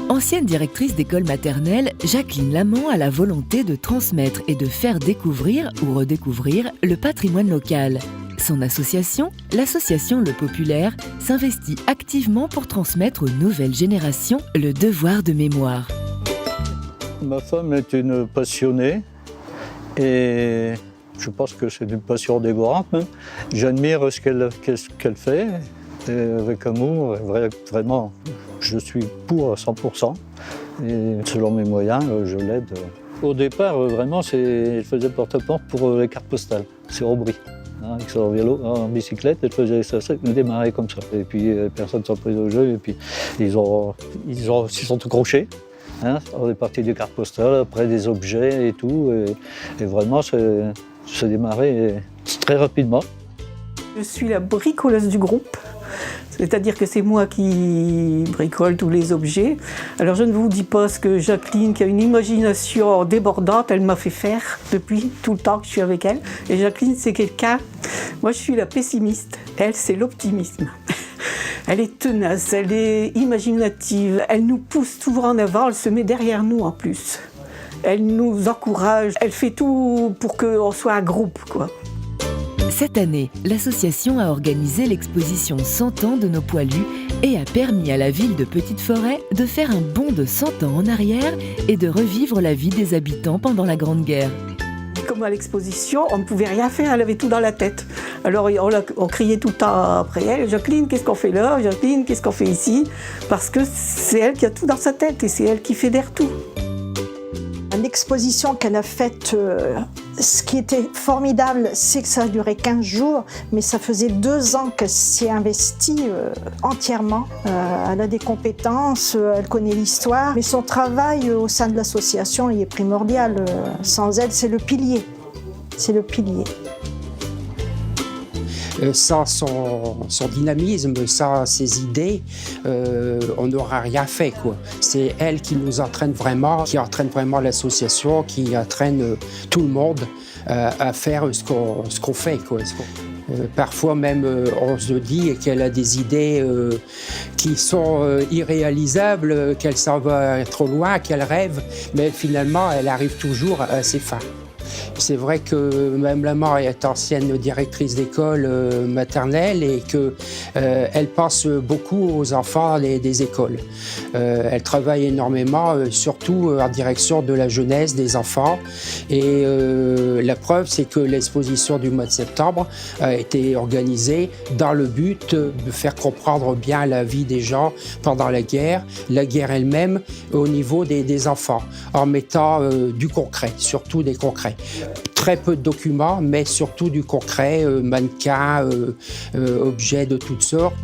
Ancienne directrice d'école maternelle, Jacqueline Lamont a la volonté de transmettre et de faire découvrir ou redécouvrir le patrimoine local. Son association, l'association Le Populaire, s'investit activement pour transmettre aux nouvelles générations le devoir de mémoire. Ma femme est une passionnée et je pense que c'est une passion dévorante. J'admire ce qu'elle fait et avec amour, vraiment, je suis pour à 100%. Et selon mes moyens, je l'aide. Au départ, vraiment, elle faisait porte-à-porte pour les cartes postales. C'est Aubry. Avec son vélo, en bicyclette, elle faisait ça, elle démarrait comme ça. Et puis personne ne s'en pris au jeu, et puis ils s'y sont accrochés. On est parti des cartes postales, après des objets et tout. Et vraiment, ça démarrait très rapidement. Je suis la bricoleuse du groupe. C'est-à-dire que c'est moi qui bricole tous les objets. Alors je ne vous dis pas ce que Jacqueline, qui a une imagination débordante, elle m'a fait faire depuis tout le temps que je suis avec elle. Et Jacqueline, c'est quelqu'un, moi je suis la pessimiste, elle c'est l'optimisme. Elle est tenace, elle est imaginative, elle nous pousse toujours en avant, elle se met derrière nous en plus. Elle nous encourage, elle fait tout pour qu'on soit un groupe, quoi. Cette année, l'association a organisé l'exposition 100 ans de nos poilus et a permis à la ville de Petite-Forêt de faire un bond de 100 ans en arrière et de revivre la vie des habitants pendant la Grande Guerre. Comme à l'exposition, on ne pouvait rien faire, elle avait tout dans la tête. Alors on criait tout le temps après elle, Jacqueline, qu'est-ce qu'on fait là? Jacqueline, qu'est-ce qu'on fait ici? Parce que c'est elle qui a tout dans sa tête et c'est elle qui fédère tout. L'exposition qu'elle a faite, ce qui était formidable, c'est que ça a duré 15 jours, mais ça faisait 2 ans qu'elle s'y investie entièrement. Elle a des compétences, elle connaît l'histoire, mais son travail au sein de l'association il est primordial. Sans elle, c'est le pilier. C'est le pilier. Sans son dynamisme, sans ses idées, on n'aura rien fait, quoi. C'est elle qui nous entraîne vraiment, qui entraîne vraiment l'association, qui entraîne tout le monde à faire ce qu'on fait, quoi. Parfois même, on se dit qu'elle a des idées qui sont irréalisables, qu'elle s'en va trop loin, qu'elle rêve, mais finalement, elle arrive toujours à ses fins. C'est vrai que Mme Lamont est ancienne directrice d'école maternelle et qu'elle pense beaucoup aux enfants des écoles. Elle travaille énormément, surtout en direction de la jeunesse, des enfants. Et la preuve, c'est que l'exposition du mois de septembre a été organisée dans le but de faire comprendre bien la vie des gens pendant la guerre elle-même au niveau des enfants, en mettant du concret, surtout des concrets. Très peu de documents, mais surtout du concret, mannequins, objets de toutes sortes.